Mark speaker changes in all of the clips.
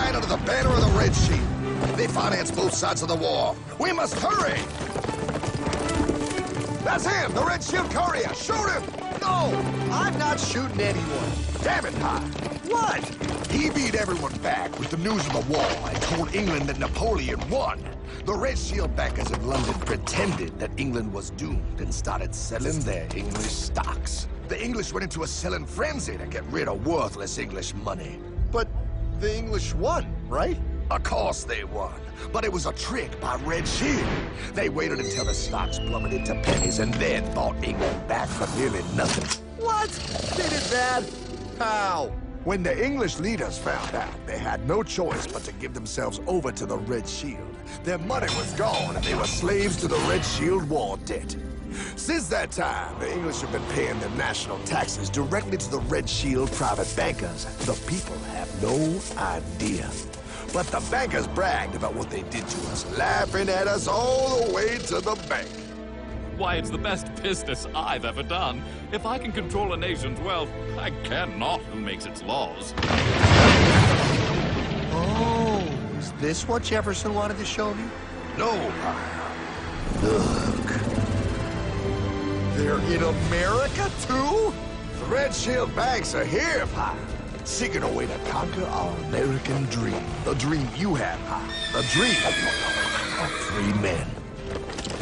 Speaker 1: fight under the banner of the Red Shield. They finance both sides of the war. We must hurry! That's him, the Red Shield courier! Shoot him!
Speaker 2: No! I'm not shooting anyone.
Speaker 1: Damn it, High!
Speaker 2: What?
Speaker 1: He beat everyone back with the news of the war and told England that Napoleon won. The Red Shield backers in London pretended that England was doomed and started selling their English stocks. The English went into a selling frenzy to get rid of worthless English money.
Speaker 2: But the English won, right?
Speaker 1: Of course they won, but it was a trick by Red Shield. They waited until the stocks plummeted to pennies and then bought England back for nearly nothing.
Speaker 2: What? They did that? How?
Speaker 1: When the English leaders found out, they had no choice but to give themselves over to the Red Shield. Their money was gone, and they were slaves to the Red Shield war debt. Since that time, the English have been paying their national taxes directly to the Red Shield private bankers. The people have no idea. But the bankers bragged about what they did to us, laughing at us all the way to the bank.
Speaker 3: Why, it's the best business I've ever done. If I can control a nation's wealth, I care not who makes its laws.
Speaker 2: Oh, is this what Jefferson wanted to show me?
Speaker 1: No, look.
Speaker 2: They're in America, too?
Speaker 1: The Red Shield banks are here, Pop. Seeking a way to conquer our American dream. The dream you have, Pop. The dream of free men.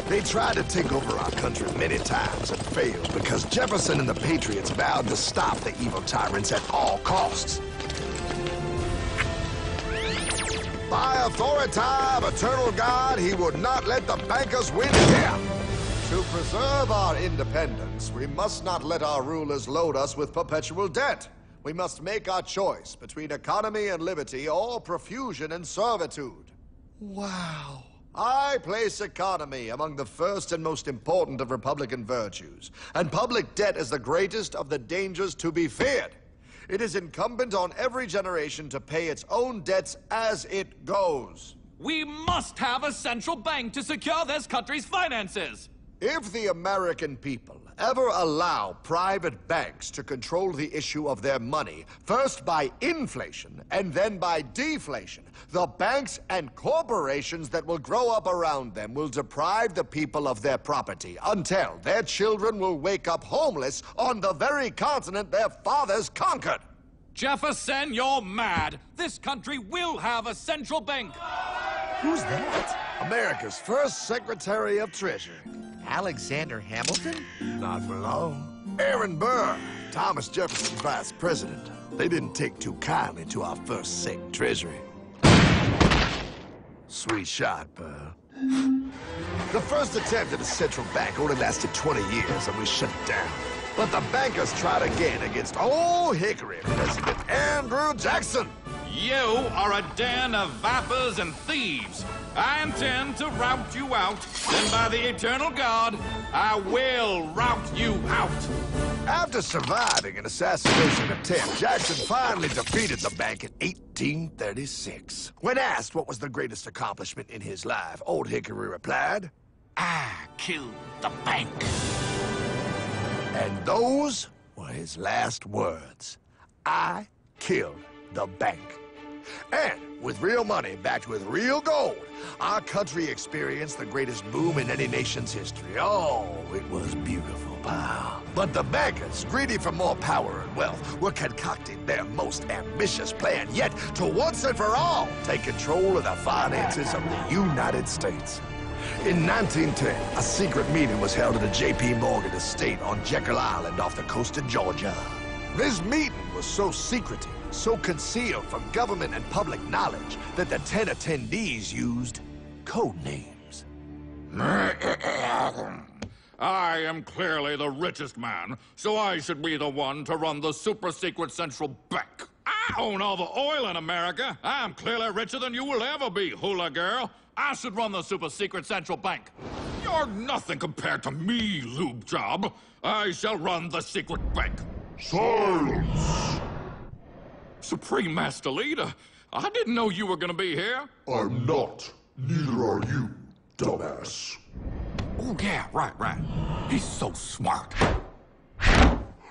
Speaker 1: They tried to take over our country many times and failed because Jefferson and the Patriots vowed to stop the evil tyrants at all costs. By authority of eternal God, he would not let the bankers win here.
Speaker 4: To preserve our independence, we must not let our rulers load us with perpetual debt. We must make our choice between economy and liberty or profusion and servitude.
Speaker 2: Wow.
Speaker 4: I place economy among the first and most important of Republican virtues, and public debt is the greatest of the dangers to be feared. It is incumbent on every generation to pay its own debts as it goes.
Speaker 3: We must have a central bank to secure this country's finances.
Speaker 4: If the American people ever allow private banks to control the issue of their money, first by inflation and then by deflation, the banks and corporations that will grow up around them will deprive the people of their property until their children will wake up homeless on the very continent their fathers conquered.
Speaker 3: Jefferson, you're mad. This country will have a central bank.
Speaker 2: Who's that?
Speaker 1: America's first Secretary of Treasury.
Speaker 2: Alexander Hamilton?
Speaker 1: Not for long. Aaron Burr, Thomas Jefferson's vice president. They didn't take too kindly to our first Sec Treasury. Sweet shot, Burr. The first attempt at a central bank only lasted 20 years and we shut it down. But the bankers tried again against Old Hickory President Andrew Jackson.
Speaker 3: You are a den of vipers and thieves. I intend to rout you out, and by the eternal God, I will rout you out.
Speaker 1: After surviving an assassination attempt, Jackson finally defeated the bank in 1836. When asked what was the greatest accomplishment in his life, Old Hickory replied,
Speaker 3: I killed the bank.
Speaker 1: And those were his last words. I killed the bank. And with real money backed with real gold, our country experienced the greatest boom in any nation's history. Oh, it was beautiful, pal. But the bankers, greedy for more power and wealth, were concocting their most ambitious plan yet to once and for all take control of the finances of the United States. In 1910, a secret meeting was held at the J.P. Morgan estate on Jekyll Island off the coast of Georgia. This meeting was so secretive, so concealed from government and public knowledge that the 10 attendees used code names.
Speaker 3: I am clearly the richest man, so I should be the one to run the super-secret central bank. I own all the oil in America. I'm clearly richer than you will ever be, hula girl. I should run the super-secret central bank. You're nothing compared to me, lube job. I shall run the secret bank.
Speaker 5: Silence!
Speaker 3: Supreme Master Leader, I didn't know you were gonna be here.
Speaker 5: I'm not. Neither are you, dumbass.
Speaker 3: Oh, yeah, right. He's so smart.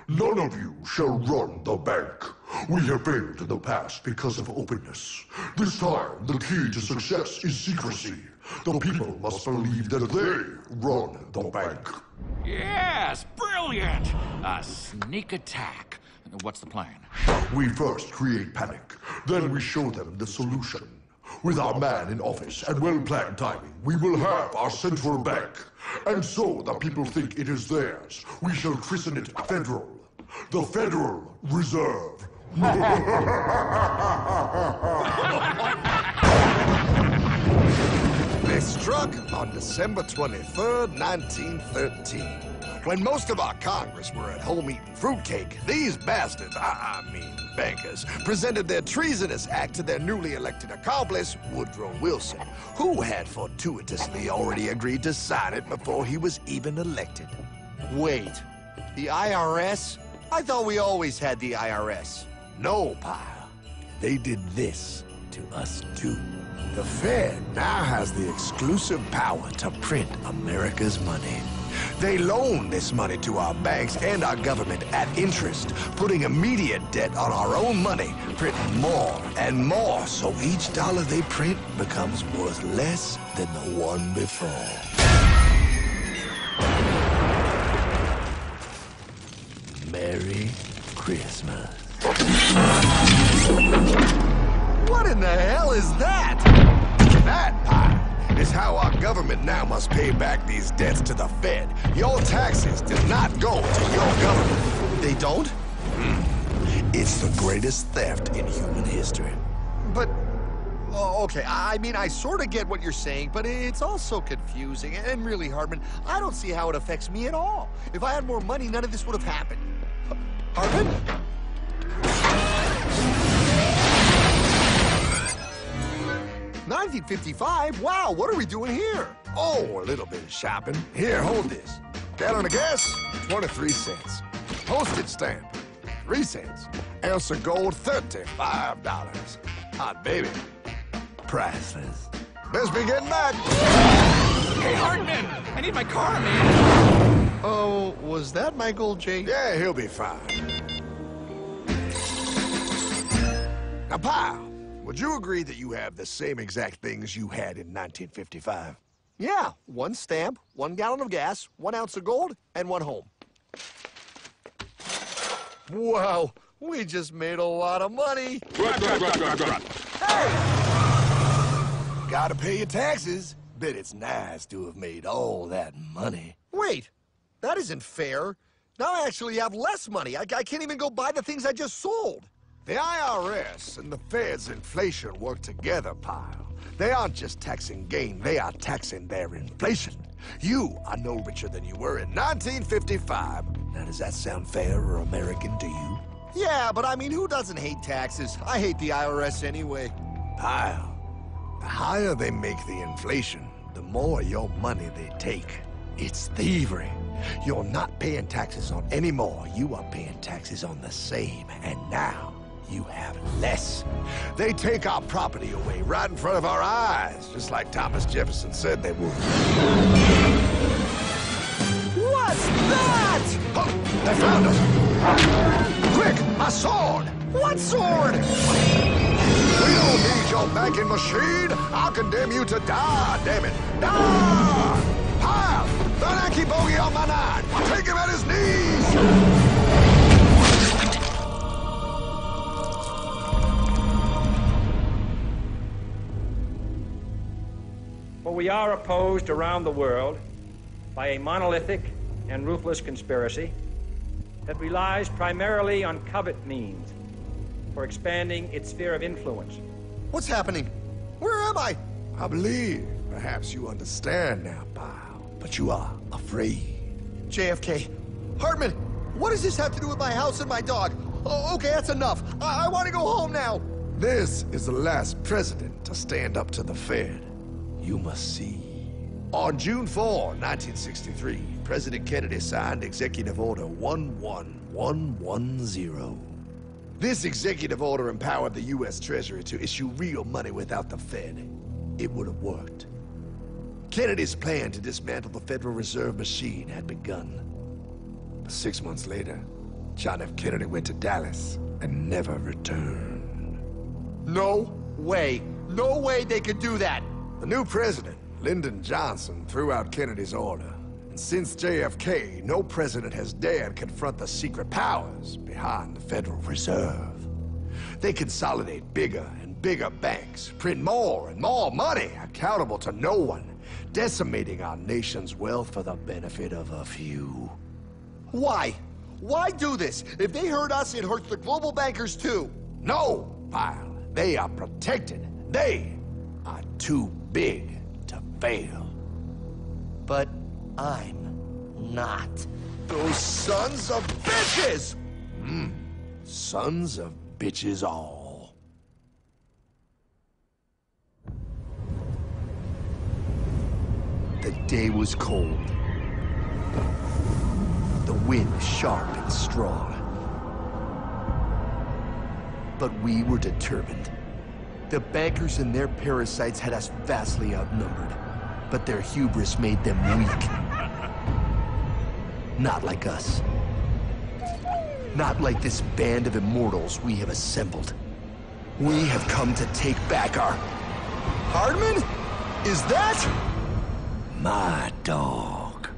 Speaker 5: None of you shall run the bank. We have failed in the past because of openness. This time, the key to success is secrecy. The people must believe that they run the bank.
Speaker 3: Yes, brilliant! A sneak attack. What's the plan?
Speaker 5: We first create panic, then we show them the solution. With our man in office and well-planned timing, we will have our central bank. And so the people think it is theirs. We shall christen it Federal. The Federal Reserve.
Speaker 1: They struck on December 23rd, 1913. When most of our Congress were at home eating fruitcake, these bastards, I mean bankers, presented their treasonous act to their newly elected accomplice, Woodrow Wilson, who had fortuitously already agreed to sign it before he was even elected.
Speaker 2: Wait, the IRS? I thought we always had the IRS.
Speaker 1: No, pal. They did this to us too. The Fed now has the exclusive power to print America's money. They loan this money to our banks and our government at interest, putting immediate debt on our own money, printing more and more, so each dollar they print becomes worth less than the one before. Merry Christmas.
Speaker 2: What in the hell is that?
Speaker 1: That, pal, is how our government now must pay back these debts to the Fed. Your taxes do not go to your government.
Speaker 2: They don't?
Speaker 1: It's the greatest theft in human history.
Speaker 2: But, okay, I mean, I sort of get what you're saying, but it's also confusing. And really, Hartman, I don't see how it affects me at all. If I had more money, none of this would have happened. Hartman? 1955? Wow, what are we doing here?
Speaker 1: Oh, a little bit of shopping. Here, hold this. Gallon of gas, 23 cents. Postage stamp, 3 cents. Ounce of gold, $35. Hot baby, priceless. Best be getting back.
Speaker 3: Hey, Hartman! I need my car, man!
Speaker 2: Oh, was that my gold, Jay?
Speaker 1: Yeah, he'll be fine. Now, pal, would you agree that you have the same exact things you had in 1955?
Speaker 2: Yeah, 1 stamp, 1 gallon of gas, 1 ounce of gold, and 1 home. Wow, we just made a lot of money. Hey!
Speaker 1: Gotta pay your taxes. Bet it's nice to have made all that money.
Speaker 2: Wait, that isn't fair. Now I actually have less money. I can't even go buy the things I just sold.
Speaker 1: The IRS and the Fed's inflation work together, pal. They aren't just taxing gain, they are taxing their inflation. You are no richer than you were in 1955. Now, does that sound fair or American to you?
Speaker 2: Yeah, but I mean, who doesn't hate taxes? I hate the IRS anyway.
Speaker 1: Pal, the higher they make the inflation, the more your money they take. It's thievery. You're not paying taxes on any more. You are paying taxes on the same, and now you have less. They take our property away right in front of our eyes, just like Thomas Jefferson said they would.
Speaker 2: What's that?
Speaker 1: Oh, they found us! Quick, a sword!
Speaker 2: What sword?
Speaker 1: We don't need your banking machine! I'll condemn you to die, damn it! Die! Pile! The Yankee bogey on my 9! Take him at his knees!
Speaker 6: For we are opposed around the world by a monolithic and ruthless conspiracy that relies primarily on covert means for expanding its sphere of influence.
Speaker 2: What's happening? Where am I?
Speaker 1: I believe perhaps you understand now, pal, but you are afraid.
Speaker 2: JFK. Hartman, what does this have to do with my house and my dog? Oh, okay, that's enough. I want to go home now.
Speaker 1: This is the last president to stand up to the Fed. You must see. On June 4, 1963, President Kennedy signed Executive Order 11110. This executive order empowered the U.S. Treasury to issue real money without the Fed. It would have worked. Kennedy's plan to dismantle the Federal Reserve machine had begun. But 6 months later, John F. Kennedy went to Dallas and never returned.
Speaker 2: No way. No way they could do that.
Speaker 1: The new president, Lyndon Johnson, threw out Kennedy's order. And since JFK, no president has dared confront the secret powers behind the Federal Reserve. They consolidate bigger and bigger banks, print more and more money, accountable to no one, decimating our nation's wealth for the benefit of a few.
Speaker 2: Why? Why do this? If they hurt us, it hurts the global bankers too.
Speaker 1: No, Pyle. They are protected. They are too big to fail.
Speaker 2: But I'm not. Those sons of bitches!
Speaker 1: Sons of bitches all.
Speaker 2: The day was cold. The wind sharp and strong. But we were determined. The bankers and their parasites had us vastly outnumbered, but their hubris made them weak. Not like us. Not like this band of immortals we have assembled. We have come to take back our... Hardman? Is that...
Speaker 1: My dog.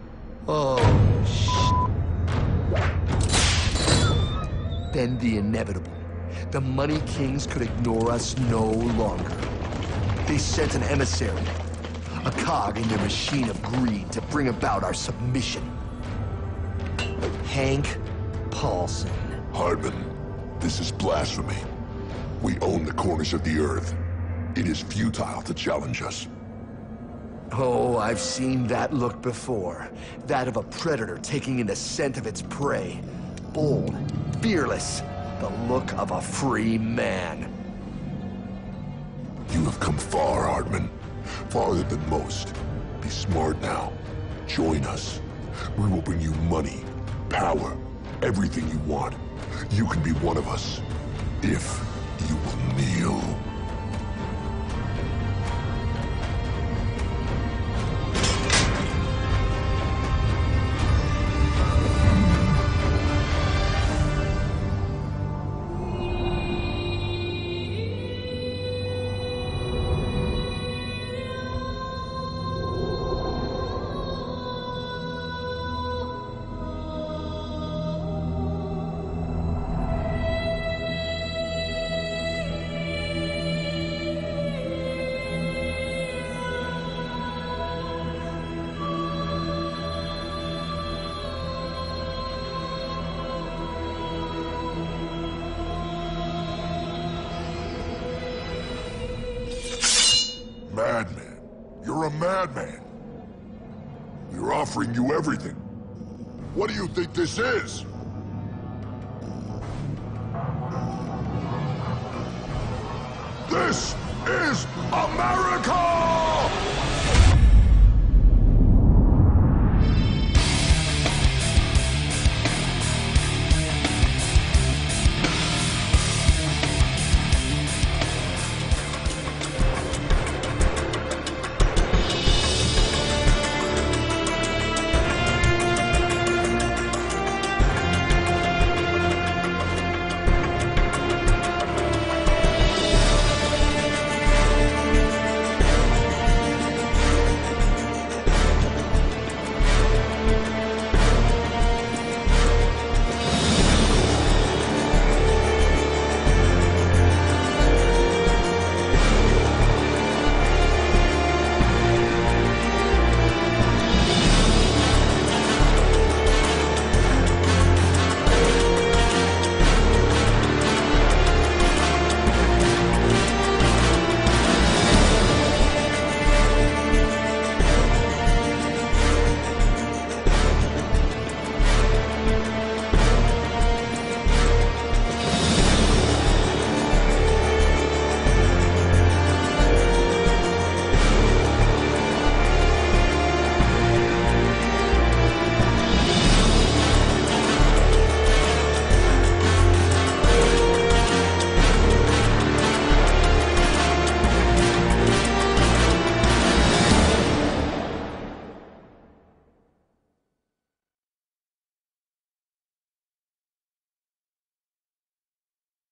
Speaker 2: Oh, Then the inevitable. The Money Kings could ignore us no longer. They sent an emissary, a cog in their machine of greed to bring about our submission. Hank Paulson.
Speaker 5: Hardman, this is blasphemy. We own the corners of the earth. It is futile to challenge us.
Speaker 2: Oh, I've seen that look before. That of a predator taking in the scent of its prey. Bold, fearless, the look of a free man.
Speaker 5: You have come far, Hardman. Farther than most. Be smart now. Join us. We will bring you money, power, everything you want. You can be one of us, if you will kneel. Madman. You're a madman. We're offering you everything. What do you think this is? This is America!